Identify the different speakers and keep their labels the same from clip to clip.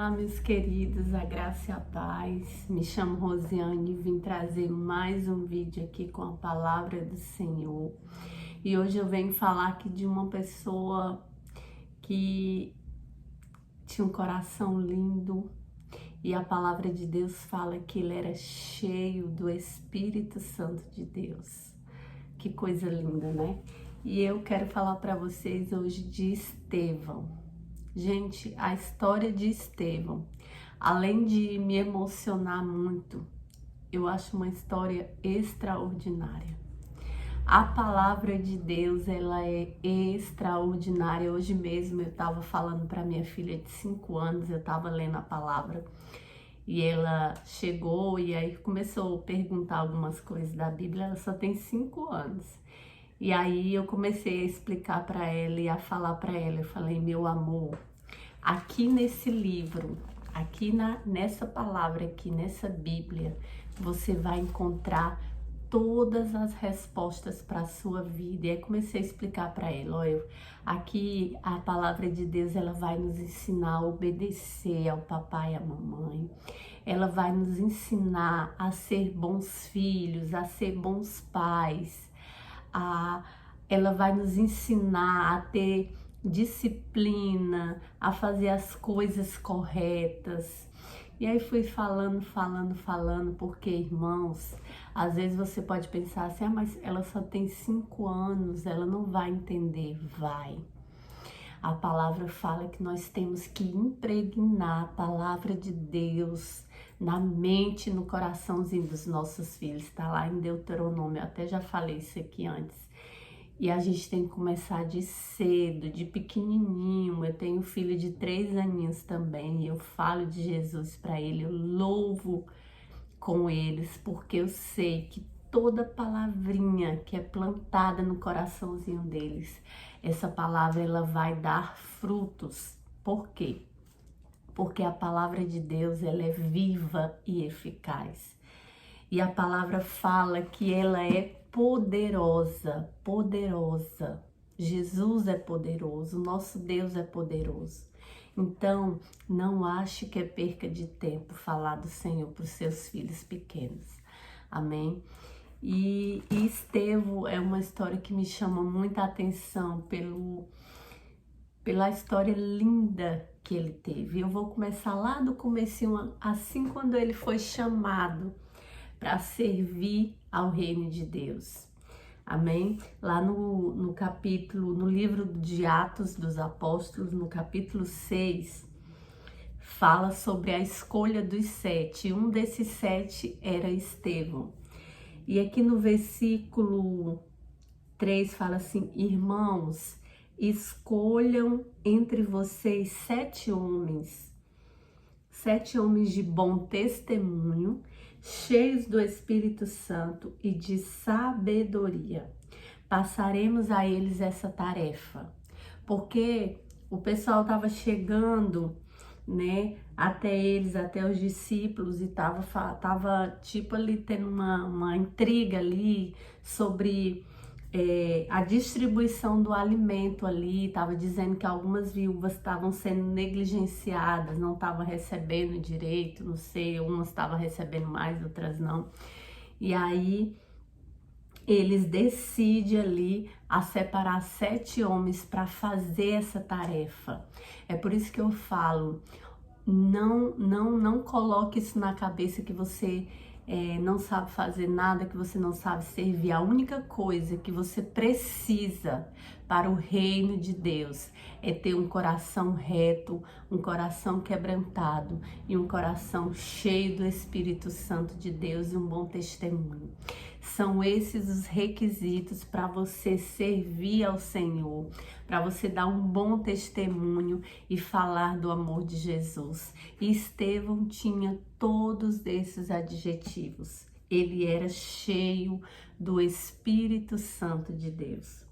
Speaker 1: Olá, meus queridos, a graça e a paz. Me chamo Rosiane e vim trazer mais um vídeo aqui com a palavra do Senhor. E hoje eu venho falar aqui de uma pessoa que tinha um coração lindo e a palavra de Deus fala que ele era cheio do Espírito Santo de Deus. Que coisa linda, né? E eu quero falar para vocês hoje de Estevão. Gente, a história de Estevão, além de me emocionar muito, eu acho uma história extraordinária. A palavra de Deus, ela é extraordinária. Hoje mesmo eu estava falando para minha filha de 5 anos, eu estava lendo a palavra e ela chegou e aí começou a perguntar algumas coisas da Bíblia. Ela só tem 5 anos. E aí eu comecei a explicar para ela e a falar para ela. Eu falei, meu amor, aqui nesse livro, nessa palavra aqui, nessa Bíblia, você vai encontrar todas as respostas para a sua vida. E aí comecei a explicar para ela, olha, aqui a palavra de Deus, ela vai nos ensinar a obedecer ao papai e à mamãe. Ela vai nos ensinar a ser bons filhos, a ser bons pais. Ela vai nos ensinar a ter disciplina, a fazer as coisas corretas. E aí fui falando, porque, irmãos, às vezes você pode pensar assim, mas ela só tem 5 anos, ela não vai entender. Vai. A palavra fala que nós temos que impregnar a palavra de Deus na mente, no coraçãozinho dos nossos filhos. Está lá em Deuteronômio, eu até já falei isso aqui antes. E a gente tem que começar de cedo, de pequenininho. Eu tenho um filho de 3 aninhos também, e eu falo de Jesus para ele, eu louvo com eles, porque eu sei que toda palavrinha que é plantada no coraçãozinho deles, essa palavra ela vai dar frutos. Por quê? Porque a palavra de Deus, ela é viva e eficaz. E a palavra fala que ela é poderosa, poderosa. Jesus é poderoso, nosso Deus é poderoso. Então, não ache que é perca de tempo falar do Senhor para os seus filhos pequenos. Amém? E Estevão é uma história que me chama muita atenção pela história linda que ele teve. Eu vou começar lá do comecinho, assim quando ele foi chamado para servir ao reino de Deus. Amém? Lá no capítulo, no livro de Atos dos Apóstolos, no capítulo 6, fala sobre a escolha dos 7. Um desses 7 era Estevão. E aqui no versículo 3 fala assim, irmãos, escolham entre vocês 7 homens de bom testemunho, cheios do Espírito Santo e de sabedoria. Passaremos a eles essa tarefa, porque o pessoal estava chegando, né, até eles, até os discípulos, e tava tipo ali tendo uma intriga ali sobre a distribuição do alimento ali. Estava dizendo que algumas viúvas estavam sendo negligenciadas, não estavam recebendo direito, não sei, umas estavam recebendo mais, outras não. E aí eles decidem ali a separar 7 homens para fazer essa tarefa. É por isso que eu falo, não coloque isso na cabeça que você não sabe fazer nada, que você não sabe servir. A única coisa que você precisa para o reino de Deus é ter um coração reto, um coração quebrantado e um coração cheio do Espírito Santo de Deus e um bom testemunho. São esses os requisitos para você servir ao Senhor, para você dar um bom testemunho e falar do amor de Jesus. E Estevão tinha todos esses adjetivos. Ele era cheio do Espírito Santo de Deus.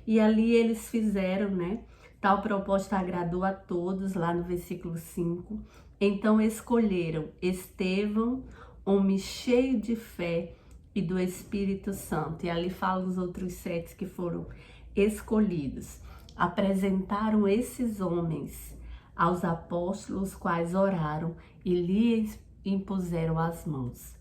Speaker 1: E ali eles fizeram, né? Tal proposta agradou a todos, lá no versículo 5. Então escolheram Estevão, homem cheio de fé e do Espírito Santo. E ali fala os outros 7 que foram escolhidos. Apresentaram esses homens aos apóstolos, os quais oraram e lhes impuseram as mãos.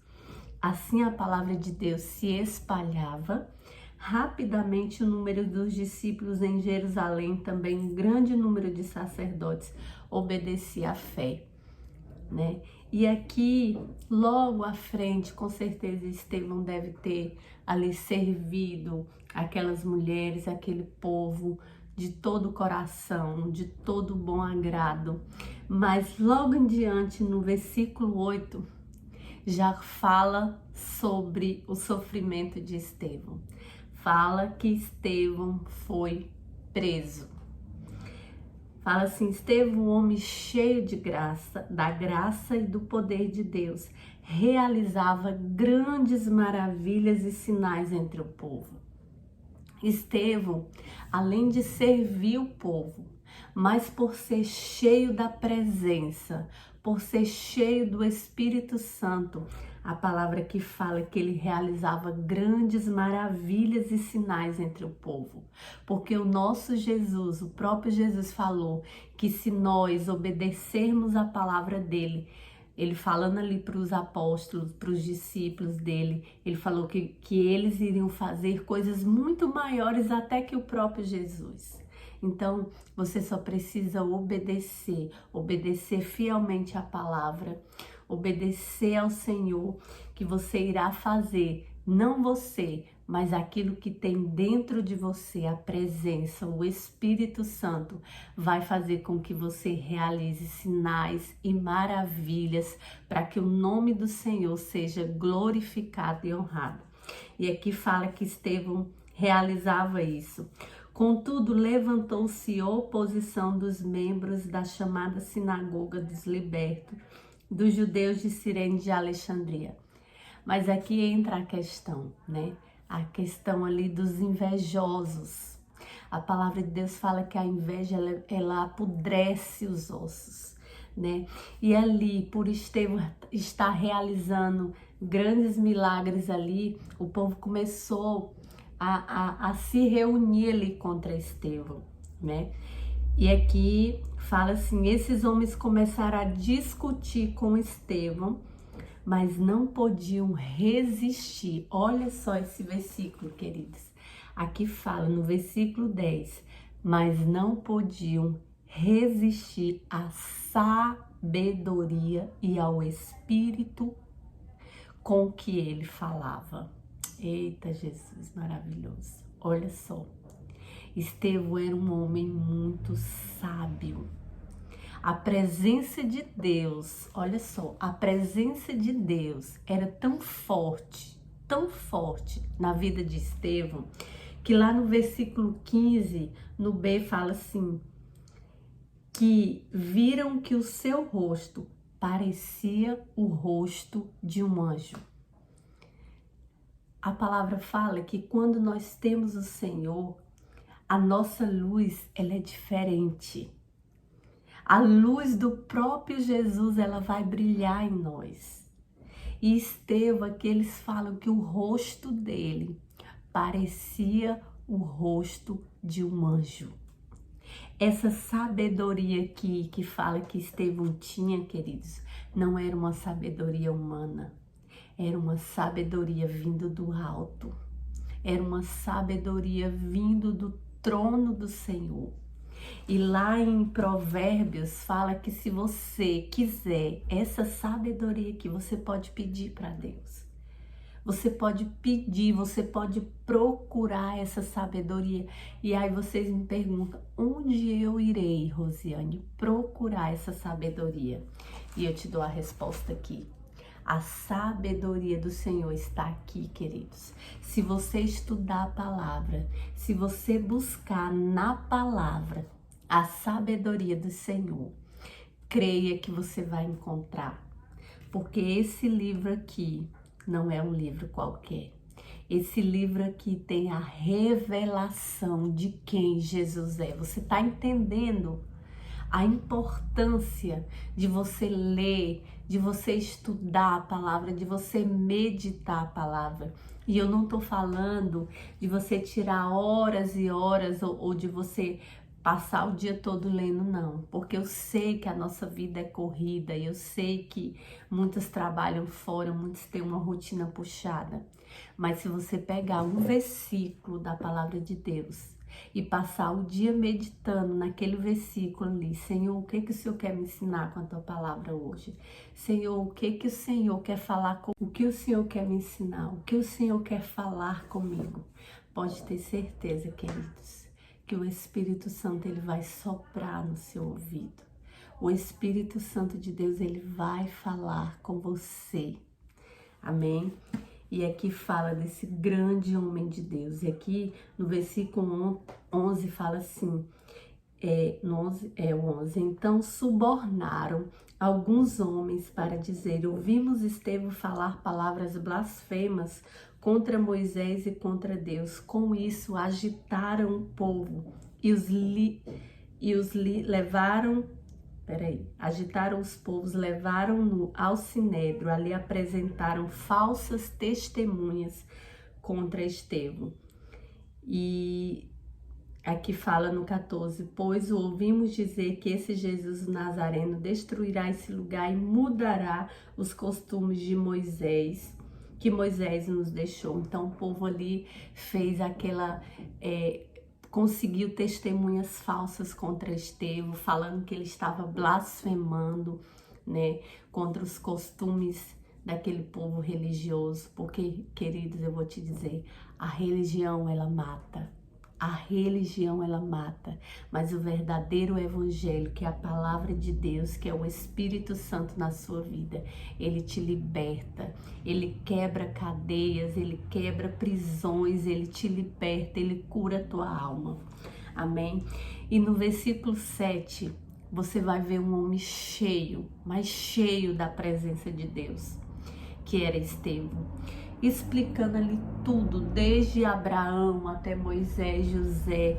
Speaker 1: Assim a palavra de Deus se espalhava. Rapidamente o número dos discípulos em Jerusalém, também um grande número de sacerdotes, obedecia à fé, né? E aqui, logo à frente, com certeza Estevão deve ter ali servido aquelas mulheres, aquele povo de todo o coração, de todo bom agrado. Mas logo em diante, no versículo 8, já fala sobre o sofrimento de Estevão. Fala que Estevão foi preso. Fala assim: Estevão, um homem cheio de graça, da graça e do poder de Deus, realizava grandes maravilhas e sinais entre o povo. Estevão, além de servir o povo, mas por ser cheio da presença, por ser cheio do Espírito Santo, a palavra que fala que ele realizava grandes maravilhas e sinais entre o povo. Porque o nosso Jesus, o próprio Jesus falou que se nós obedecermos a palavra dele, ele falando ali para os apóstolos, para os discípulos dele, ele falou que eles iriam fazer coisas muito maiores até que o próprio Jesus. Então, você só precisa obedecer fielmente à palavra, obedecer ao Senhor, que você irá fazer, não você, mas aquilo que tem dentro de você, a presença, o Espírito Santo, vai fazer com que você realize sinais e maravilhas para que o nome do Senhor seja glorificado e honrado. E aqui fala que Estevão realizava isso. Contudo, levantou-se oposição dos membros da chamada Sinagoga dos Libertos, dos judeus de Cirene de Alexandria. Mas aqui entra a questão, né? A questão ali dos invejosos. A palavra de Deus fala que a inveja, ela apodrece os ossos, né? E ali, por Estevão estar realizando grandes milagres ali, o povo começou a se reunir ali contra Estevão, né? E aqui fala assim: esses homens começaram a discutir com Estevão, mas não podiam resistir. Olha só esse versículo, queridos. Aqui fala no versículo 10, mas não podiam resistir à sabedoria e ao espírito com que ele falava. Eita, Jesus maravilhoso. Olha só. Estevão era um homem muito sábio. A presença de Deus, olha só, a presença de Deus era tão forte na vida de Estevão, que lá no versículo 15, no B, fala assim, que viram que o seu rosto parecia o rosto de um anjo. A palavra fala que quando nós temos o Senhor, a nossa luz, ela é diferente. A luz do próprio Jesus, ela vai brilhar em nós. E Estevão, aqui eles falam que o rosto dele parecia o rosto de um anjo. Essa sabedoria aqui que fala que Estevão tinha, queridos, não era uma sabedoria humana. Era uma sabedoria vindo do alto. Era uma sabedoria vindo do trono do Senhor. E lá em Provérbios fala que se você quiser essa sabedoria que você pode pedir para Deus. Você pode pedir, você pode procurar essa sabedoria. E aí vocês me perguntam, onde eu irei, Rosiane, procurar essa sabedoria? E eu te dou a resposta aqui. A sabedoria do Senhor está aqui, queridos. Se você estudar a palavra, se você buscar na palavra a sabedoria do Senhor, creia que você vai encontrar. Porque esse livro aqui não é um livro qualquer. Esse livro aqui tem a revelação de quem Jesus é. Você está entendendo a importância de você ler, de você estudar a palavra, de você meditar a palavra. E eu não estou falando de você tirar horas e horas ou de você passar o dia todo lendo, não, porque eu sei que a nossa vida é corrida, eu sei que muitos trabalham fora, muitos têm uma rotina puxada, mas se você pegar um versículo da palavra de Deus e passar o dia meditando naquele versículo ali, Senhor, o que que o Senhor quer me ensinar com a tua palavra hoje? Senhor, o que que o Senhor quer falar comigo? O que o Senhor quer me ensinar? O que o Senhor quer falar comigo? Pode ter certeza, queridos, que o Espírito Santo ele vai soprar no seu ouvido. O Espírito Santo de Deus ele vai falar com você. Amém? E aqui fala desse grande homem de Deus. E aqui no versículo 11 fala assim, o 11. Então subornaram alguns homens para dizer, ouvimos Estevão falar palavras blasfemas contra Moisés e contra Deus. Com isso agitaram o povo agitaram os povos, levaram-no ao sinédrio, ali apresentaram falsas testemunhas contra Estevão. E aqui fala no 14, pois ouvimos dizer que esse Jesus Nazareno destruirá esse lugar e mudará os costumes de Moisés, que Moisés nos deixou. Então o povo ali fez conseguiu testemunhas falsas contra Estevão, falando que ele estava blasfemando, né, contra os costumes daquele povo religioso, porque, queridos, eu vou te dizer, a religião ela mata. A religião ela mata, mas o verdadeiro evangelho, que é a palavra de Deus, que é o Espírito Santo na sua vida, ele te liberta, ele quebra cadeias, ele quebra prisões, ele te liberta, ele cura a tua alma. Amém? E no versículo 7, você vai ver um homem cheio, mas cheio da presença de Deus, que era Estevão, explicando ali tudo, desde Abraão até Moisés, José,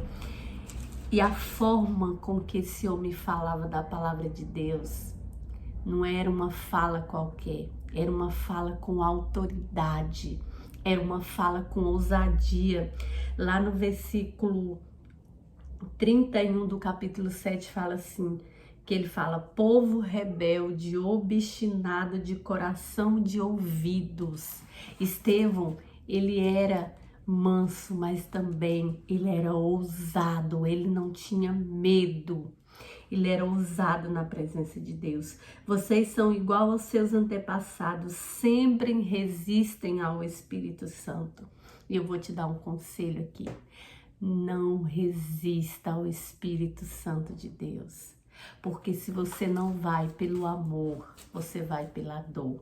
Speaker 1: e a forma com que esse homem falava da palavra de Deus não era uma fala qualquer, era uma fala com autoridade, era uma fala com ousadia. Lá no versículo 31 do capítulo 7 fala assim, que ele fala, povo rebelde, obstinado de coração, de ouvidos. Estevão, ele era manso, mas também ele era ousado, ele não tinha medo. Ele era ousado na presença de Deus. Vocês são igual aos seus antepassados, sempre resistem ao Espírito Santo. E eu vou te dar um conselho aqui. Não resista ao Espírito Santo de Deus. Porque se você não vai pelo amor, você vai pela dor.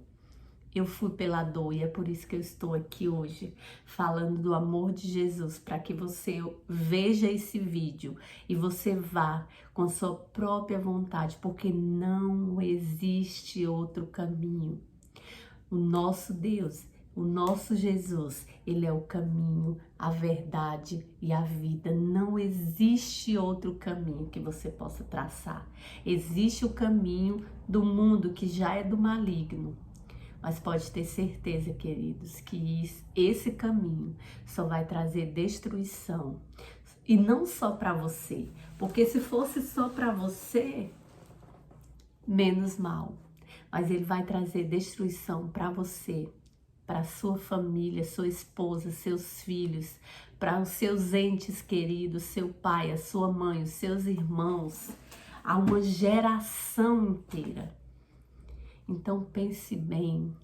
Speaker 1: Eu fui pela dor e é por isso que eu estou aqui hoje falando do amor de Jesus, para que você veja esse vídeo e você vá com sua própria vontade, porque não existe outro caminho. O nosso Deus, o nosso Jesus, ele é o caminho, a verdade e a vida. Não existe outro caminho que você possa traçar. Existe o caminho do mundo que já é do maligno. Mas pode ter certeza, queridos, que esse caminho só vai trazer destruição. E não só para você, porque se fosse só para você, menos mal. Mas ele vai trazer destruição para você, para sua família, sua esposa, seus filhos, para os seus entes queridos, seu pai, a sua mãe, os seus irmãos, a uma geração inteira. Então pense bem,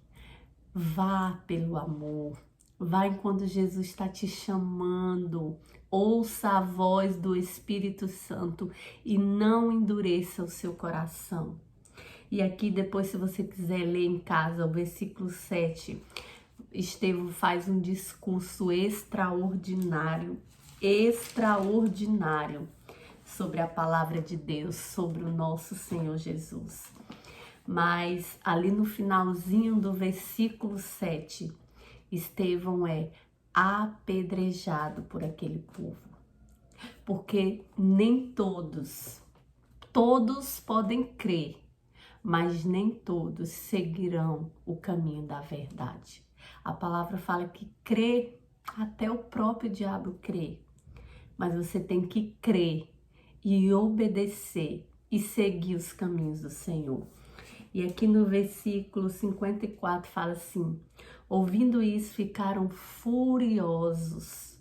Speaker 1: vá pelo amor, vá enquanto Jesus está te chamando, ouça a voz do Espírito Santo e não endureça o seu coração. E aqui depois, se você quiser ler em casa o versículo 7, Estevão faz um discurso extraordinário sobre a palavra de Deus, sobre o nosso Senhor Jesus. Mas ali no finalzinho do versículo 7, Estevão é apedrejado por aquele povo. Porque nem todos podem crer, mas nem todos seguirão o caminho da verdade. A palavra fala que crê, até o próprio diabo crê. Mas você tem que crer e obedecer e seguir os caminhos do Senhor. E aqui no versículo 54 fala assim: ouvindo isso, ficaram furiosos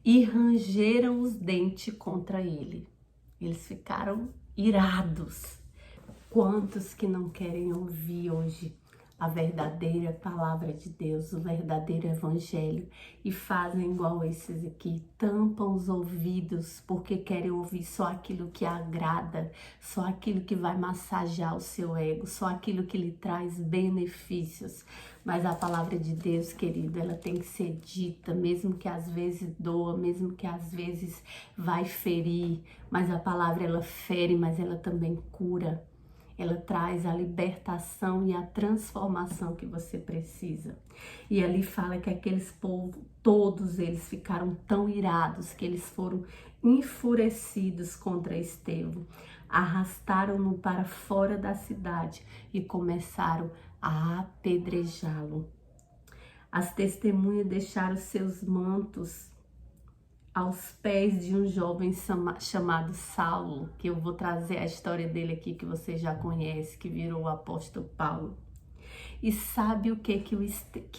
Speaker 1: e rangeram os dentes contra ele. Eles ficaram irados. Quantos que não querem ouvir hoje a verdadeira palavra de Deus, o verdadeiro evangelho, e fazem igual esses aqui, tampam os ouvidos porque querem ouvir só aquilo que agrada, só aquilo que vai massagear o seu ego, só aquilo que lhe traz benefícios. Mas a palavra de Deus, querido, ela tem que ser dita, mesmo que às vezes doa, mesmo que às vezes vai ferir, mas a palavra ela fere, mas ela também cura. Ela traz a libertação e a transformação que você precisa. E ali fala que aqueles povos, todos eles ficaram tão irados que eles foram enfurecidos contra Estevão. Arrastaram-no para fora da cidade e começaram a apedrejá-lo. As testemunhas deixaram seus mantos aos pés de um jovem chamado Saulo, que eu vou trazer a história dele aqui, que você já conhece, que virou o apóstolo Paulo. E sabe o que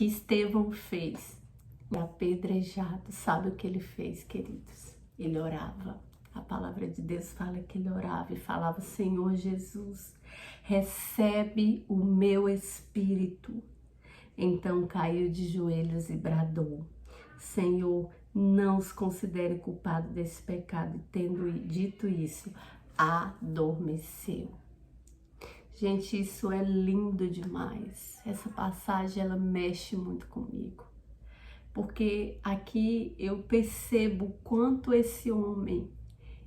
Speaker 1: Estevão fez? Apedrejado, sabe o que ele fez, queridos? Ele orava. A palavra de Deus fala que ele orava e falava: Senhor Jesus, recebe o meu espírito. Então caiu de joelhos e bradou: Senhor, não os considere culpado desse pecado. E tendo dito isso, adormeceu. Gente, isso é lindo demais. Essa passagem, ela mexe muito comigo. Porque aqui eu percebo quanto esse homem,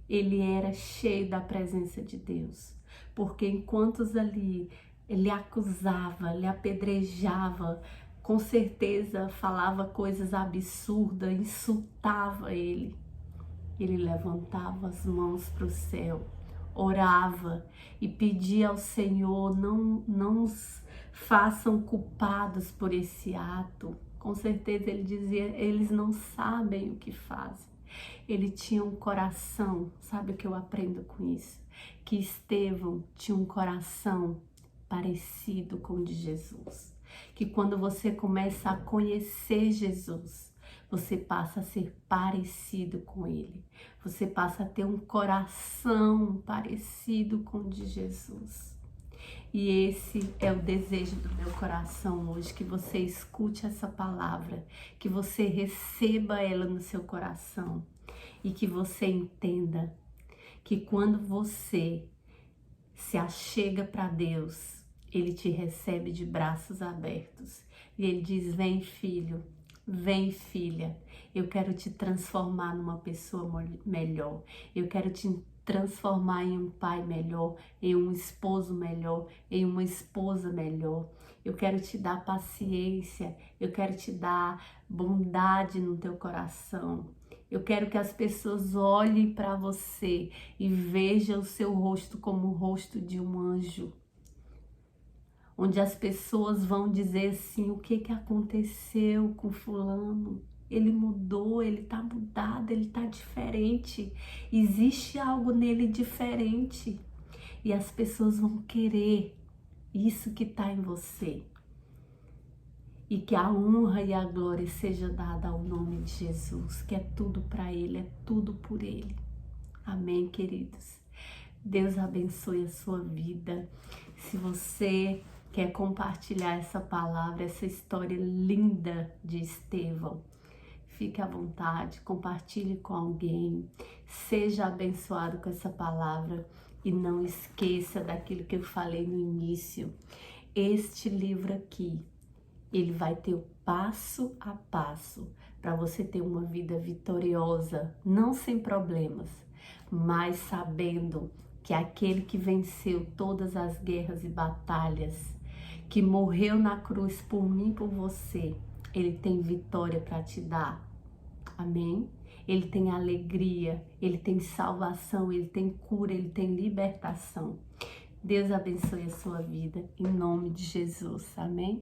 Speaker 1: ele era cheio da presença de Deus. Porque enquanto ali ele acusava, ele apedrejava, com certeza falava coisas absurdas, insultava ele. Ele levantava as mãos para o céu, orava e pedia ao Senhor: não os façam culpados por esse ato. Com certeza ele dizia: eles não sabem o que fazem. Ele tinha um coração, sabe o que eu aprendo com isso? Que Estevão tinha um coração parecido com o de Jesus. Que quando você começa a conhecer Jesus, você passa a ser parecido com ele. Você passa a ter um coração parecido com o de Jesus. E esse é o desejo do meu coração hoje, que você escute essa palavra, que você receba ela no seu coração e que você entenda que quando você se achega para Deus, Ele te recebe de braços abertos e Ele diz: vem filho, vem filha, eu quero te transformar numa pessoa melhor, eu quero te transformar em um pai melhor, em um esposo melhor, em uma esposa melhor. Eu quero te dar paciência, eu quero te dar bondade no teu coração. Eu quero que as pessoas olhem para você e vejam o seu rosto como o rosto de um anjo. Onde as pessoas vão dizer assim: o que aconteceu com fulano? Ele mudou, ele tá mudado, ele tá diferente. Existe algo nele diferente. E as pessoas vão querer isso que tá em você. E que a honra e a glória seja dada ao nome de Jesus, que é tudo para Ele, é tudo por Ele. Amém, queridos? Deus abençoe a sua vida. Se você quer compartilhar essa palavra, essa história linda de Estevão, fique à vontade, compartilhe com alguém, seja abençoado com essa palavra e não esqueça daquilo que eu falei no início. Este livro aqui, ele vai ter o passo a passo para você ter uma vida vitoriosa, não sem problemas, mas sabendo que aquele que venceu todas as guerras e batalhas, que morreu na cruz por mim e por você, ele tem vitória para te dar. Amém? Ele tem alegria, ele tem salvação, ele tem cura, ele tem libertação. Deus abençoe a sua vida, em nome de Jesus. Amém?